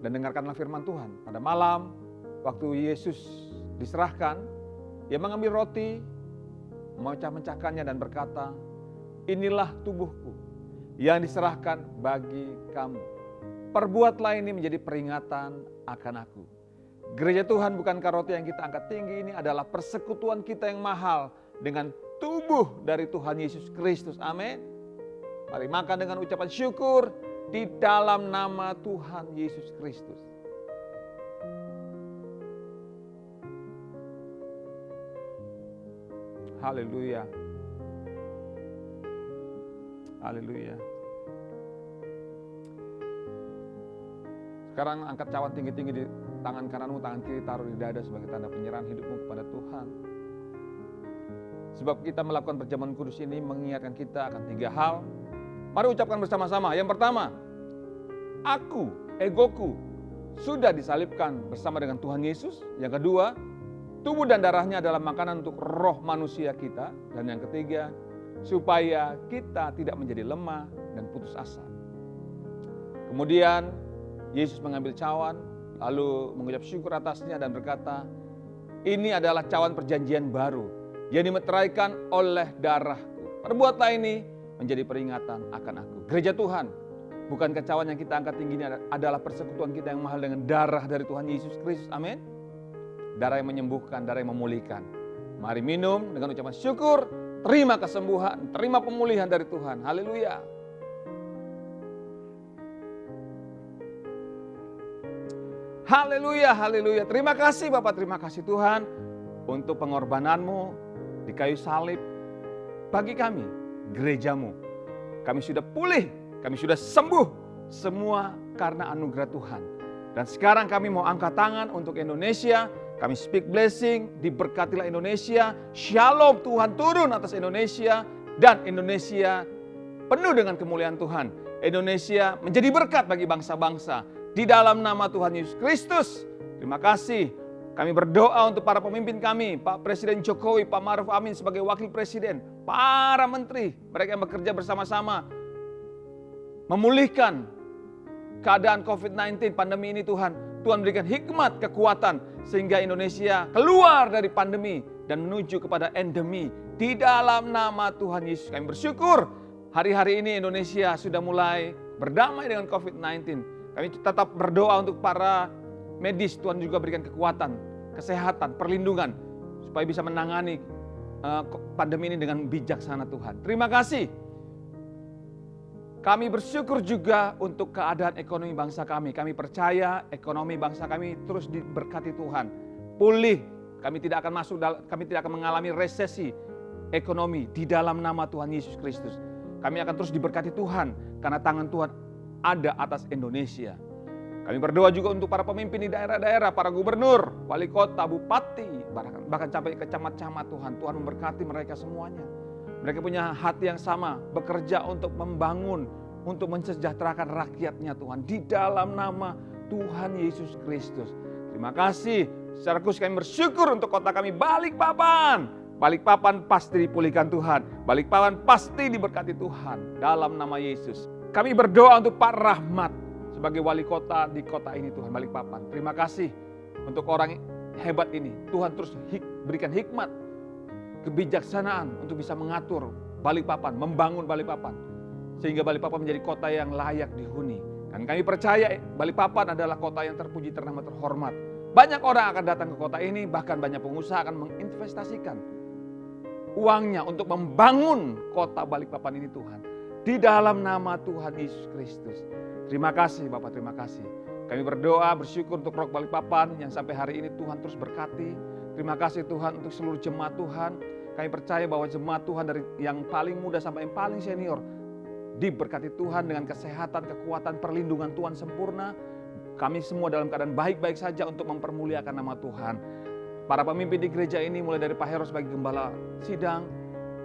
dan dengarkanlah firman Tuhan. Pada malam waktu Yesus diserahkan, Dia mengambil roti, memecah-mecahkannya dan berkata, "Inilah tubuhku yang diserahkan bagi kamu. Perbuatlah ini menjadi peringatan akan aku." Gereja Tuhan, bukankah roti yang kita angkat tinggi ini adalah persekutuan kita yang mahal dengan tubuh dari Tuhan Yesus Kristus. Amin. Mari makan dengan ucapan syukur di dalam nama Tuhan Yesus Kristus. Haleluya. Haleluya. Sekarang angkat cawan tinggi-tinggi di tangan kananmu, tangan kiri taruh di dada sebagai tanda penyerahan hidupmu kepada Tuhan. Sebab kita melakukan perjamuan kudus ini mengingatkan kita akan 3 hal. Mari ucapkan bersama-sama. Yang pertama, aku, egoku, sudah disalibkan bersama dengan Tuhan Yesus. Yang kedua, tubuh dan darahnya adalah makanan untuk roh manusia kita. Dan yang ketiga, supaya kita tidak menjadi lemah dan putus asa. Kemudian Yesus mengambil cawan, lalu mengucap syukur atasnya dan berkata, "Ini adalah cawan perjanjian baru yang dimeteraikan oleh darahku. Perbuatlah ini menjadi peringatan akan aku. Gereja Tuhan, bukan kecawan yang kita angkat tinggi ini adalah persekutuan kita yang mahal dengan darah dari Tuhan Yesus Kristus. Amin. Darah yang menyembuhkan, darah yang memulihkan. Mari minum dengan ucapan syukur, terima kesembuhan, terima pemulihan dari Tuhan. Haleluya. Haleluya, haleluya. Terima kasih Bapak, terima kasih Tuhan untuk pengorbananmu di kayu salib bagi kami, gerejamu. Kami sudah pulih, kami sudah sembuh, semua karena anugerah Tuhan. Dan sekarang kami mau angkat tangan untuk Indonesia. Kami speak blessing, diberkatilah Indonesia. Shalom Tuhan turun atas Indonesia. Dan Indonesia penuh dengan kemuliaan Tuhan. Indonesia menjadi berkat bagi bangsa-bangsa. Di dalam nama Tuhan Yesus Kristus. Terima kasih. Kami berdoa untuk para pemimpin kami. Pak Presiden Jokowi, Pak Ma'ruf Amin sebagai Wakil Presiden. Para menteri, mereka yang bekerja bersama-sama. Memulihkan keadaan COVID-19 pandemi ini Tuhan. Tuhan berikan hikmat, kekuatan sehingga Indonesia keluar dari pandemi dan menuju kepada endemi. Di dalam nama Tuhan Yesus kami bersyukur hari-hari ini Indonesia sudah mulai berdamai dengan COVID-19. Kami tetap berdoa untuk para medis, Tuhan juga berikan kekuatan, kesehatan, perlindungan supaya bisa menangani pandemi ini dengan bijaksana Tuhan. Terima kasih. Kami bersyukur juga untuk keadaan ekonomi bangsa kami. Kami percaya ekonomi bangsa kami terus diberkati Tuhan. Pulih, kami tidak akan mengalami resesi ekonomi di dalam nama Tuhan Yesus Kristus. Kami akan terus diberkati Tuhan karena tangan Tuhan ada atas Indonesia. Kami berdoa juga untuk para pemimpin di daerah-daerah, para gubernur, wali kota, bupati, bahkan sampai ke camat-camat Tuhan. Tuhan memberkati mereka semuanya. Mereka punya hati yang sama, bekerja untuk membangun, untuk mensejahterakan rakyatnya Tuhan. Di dalam nama Tuhan Yesus Kristus. Terima kasih. Secara khusus kami bersyukur untuk kota kami Balikpapan. Balikpapan pasti dipulihkan Tuhan. Balikpapan pasti diberkati Tuhan. Dalam nama Yesus. Kami berdoa untuk Pak Rahmat sebagai wali kota di kota ini Tuhan, Balikpapan. Terima kasih untuk orang hebat ini. Tuhan terus berikan hikmat, kebijaksanaan untuk bisa mengatur Balikpapan, membangun Balikpapan. Sehingga Balikpapan menjadi kota yang layak dihuni. Dan kami percaya Balikpapan adalah kota yang terpuji, ternama, terhormat. Banyak orang akan datang ke kota ini, bahkan banyak pengusaha akan menginvestasikan uangnya untuk membangun kota Balikpapan ini Tuhan. Di dalam nama Tuhan Yesus Kristus. Terima kasih Bapak, terima kasih. Kami berdoa, bersyukur untuk Rock Balikpapan yang sampai hari ini Tuhan terus berkati. Terima kasih Tuhan untuk seluruh jemaat Tuhan. Kami percaya bahwa jemaat Tuhan dari yang paling muda sampai yang paling senior diberkati Tuhan dengan kesehatan, kekuatan, perlindungan Tuhan sempurna. Kami semua dalam keadaan baik-baik saja untuk mempermuliakan nama Tuhan. Para pemimpin di gereja ini mulai dari Pak Hero sebagai gembala sidang,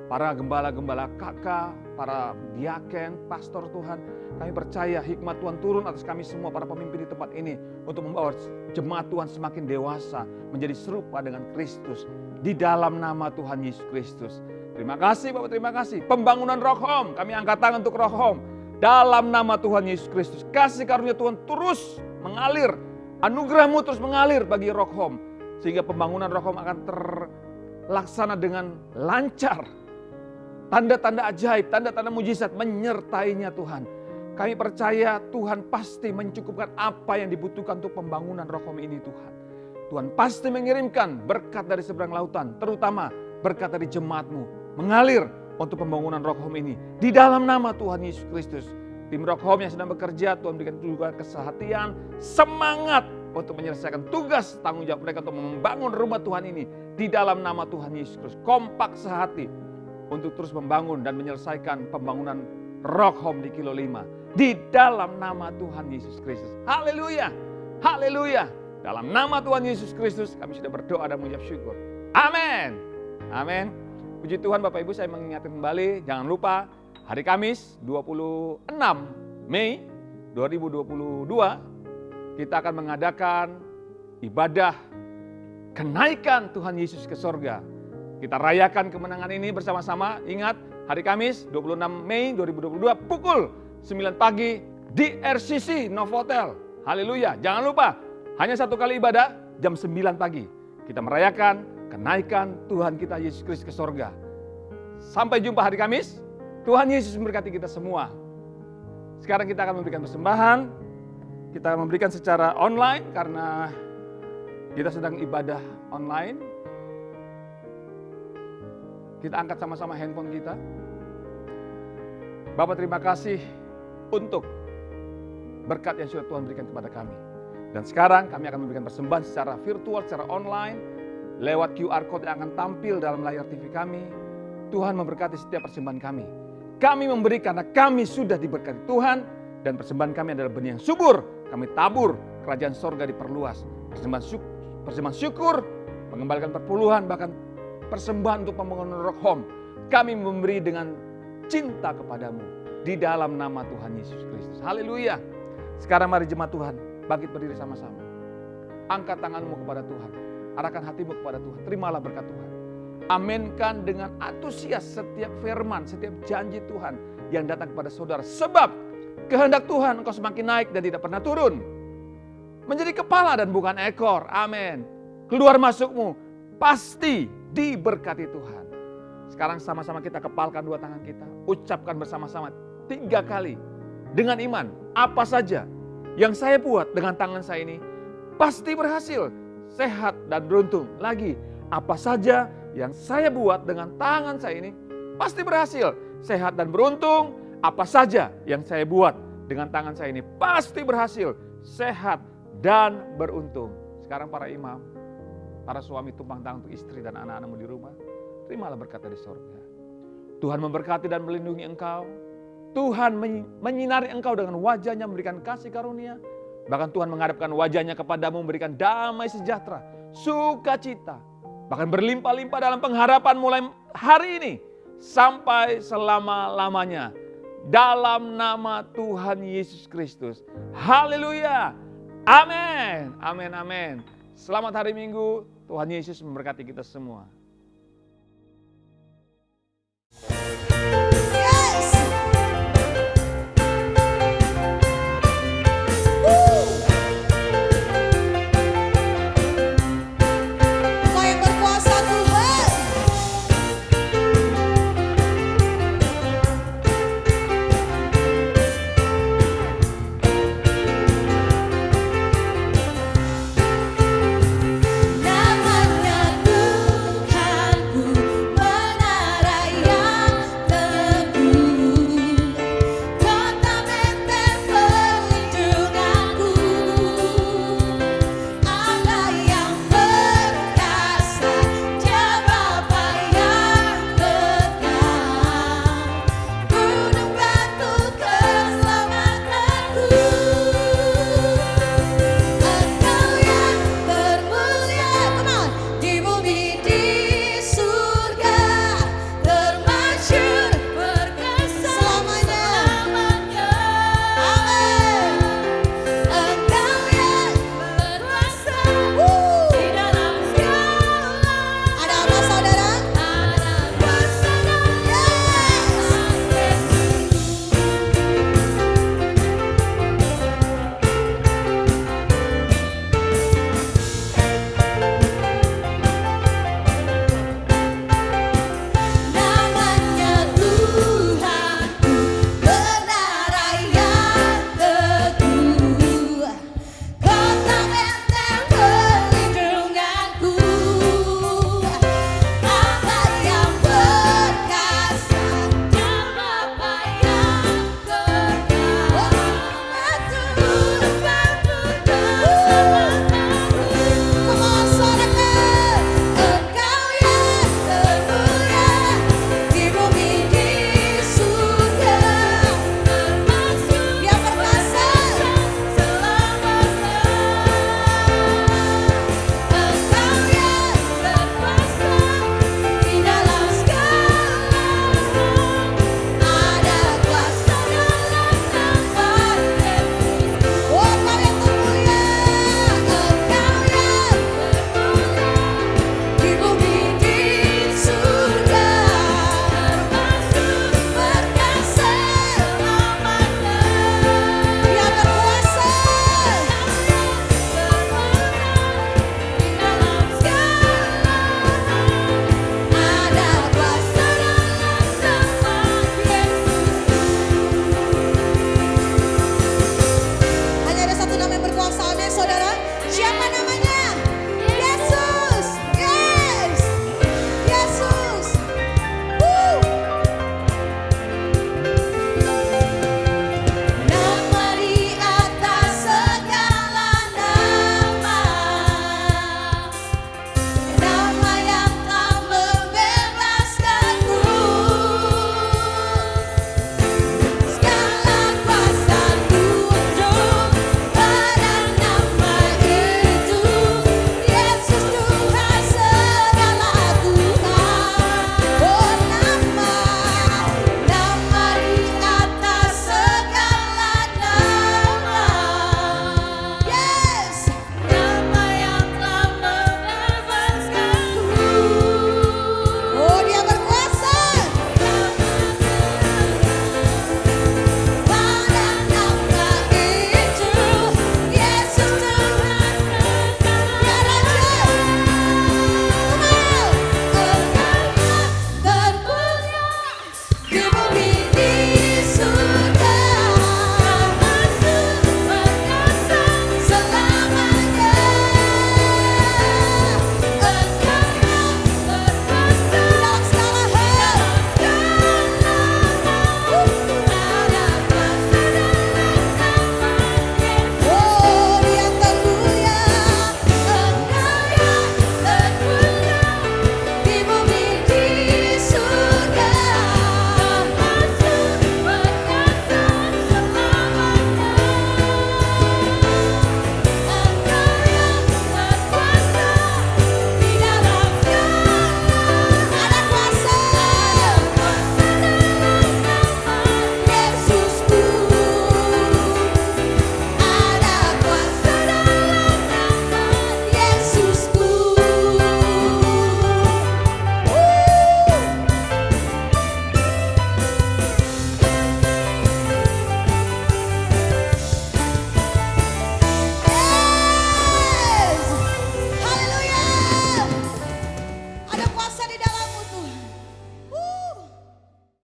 para gembala-gembala kakak, para diaken, pastor Tuhan. Kami percaya hikmat Tuhan turun atas kami semua para pemimpin di tempat ini untuk membawa jemaat Tuhan semakin dewasa, menjadi serupa dengan Kristus. Di dalam nama Tuhan Yesus Kristus. Terima kasih Bapak, terima kasih. Pembangunan Rock Home, kami angkat tangan untuk Rock Home. Dalam nama Tuhan Yesus Kristus. Kasih karunia Tuhan terus mengalir. Anugerah-Mu terus mengalir bagi Rock Home. Sehingga pembangunan Rock Home akan terlaksana dengan lancar. Tanda-tanda ajaib, tanda-tanda mujizat menyertainya Tuhan. Kami percaya Tuhan pasti mencukupkan apa yang dibutuhkan untuk pembangunan Rock Home ini Tuhan. Tuhan pasti mengirimkan berkat dari seberang lautan, terutama berkat dari jemaat-Mu mengalir untuk pembangunan Rock Home ini. Di dalam nama Tuhan Yesus Kristus. Tim Rock Home yang sedang bekerja, Tuhan berikan juga kesehatan, semangat untuk menyelesaikan tugas tanggung jawab mereka untuk membangun rumah Tuhan ini. Di dalam nama Tuhan Yesus Kristus. Kompak sehati untuk terus membangun dan menyelesaikan pembangunan Rock Home di Kilo 5. Di dalam nama Tuhan Yesus Kristus. Haleluya. Haleluya. Dalam nama Tuhan Yesus Kristus kami sudah berdoa dan mengucap syukur. Amin. Amin. Puji Tuhan Bapak Ibu, saya mengingatkan kembali, jangan lupa hari Kamis 26 Mei 2022 kita akan mengadakan ibadah kenaikan Tuhan Yesus ke sorga. Kita rayakan kemenangan ini bersama-sama. Ingat, hari Kamis 26 Mei 2022 pukul 9 pagi di RCC Novotel. Haleluya. Jangan lupa, hanya satu kali ibadah jam 9 pagi. Kita merayakan kenaikan Tuhan kita Yesus Kristus ke sorga. Sampai jumpa hari Kamis. Tuhan Yesus memberkati kita semua. Sekarang kita akan memberikan persembahan. Kita akan memberikan secara online karena kita sedang ibadah online. Kita angkat sama-sama handphone kita. Bapak, terima kasih untuk berkat yang sudah Tuhan berikan kepada kami. Dan sekarang kami akan memberikan persembahan secara virtual, secara online, lewat QR Code yang akan tampil dalam layar TV kami. Tuhan memberkati setiap persembahan kami. Kami memberi karena kami sudah diberkati Tuhan, dan persembahan kami adalah benih yang subur. Kami tabur, kerajaan sorga diperluas. Persembahan syukur, mengembalikan perpuluhan, bahkan persembahan untuk pembangunan rock home. Kami memberi dengan cinta kepadamu di dalam nama Tuhan Yesus Kristus. Haleluya. Sekarang mari jemaat Tuhan bangkit berdiri sama-sama. Angkat tanganmu kepada Tuhan. Arahkan hatimu kepada Tuhan. Terimalah berkat Tuhan. Aminkan dengan antusias setiap firman, setiap janji Tuhan yang datang kepada saudara. Sebab kehendak Tuhan engkau semakin naik dan tidak pernah turun. Menjadi kepala dan bukan ekor. Amin. Keluar masukmu pasti diberkati Tuhan. Sekarang sama-sama kita kepalkan dua tangan kita. Ucapkan bersama-sama 3 kali. Dengan iman, apa saja yang saya buat dengan tangan saya ini pasti berhasil, sehat dan beruntung. Lagi, apa saja yang saya buat dengan tangan saya ini pasti berhasil, sehat dan beruntung. Apa saja yang saya buat dengan tangan saya ini pasti berhasil, sehat dan beruntung. Sekarang para imam, para suami tumpang tangan untuk istri dan anak-anakmu di rumah, terimalah berkat dari surga. Tuhan memberkati dan melindungi engkau. Tuhan menyinari engkau dengan wajahnya, memberikan kasih karunia. Bahkan Tuhan menghadapkan wajahnya kepadamu, memberikan damai sejahtera, sukacita. Bahkan berlimpah-limpah dalam pengharapan mulai hari ini sampai selama-lamanya. Dalam nama Tuhan Yesus Kristus. Haleluya. Amin. Amin, amin. Selamat hari Minggu. Tuhan Yesus memberkati kita semua.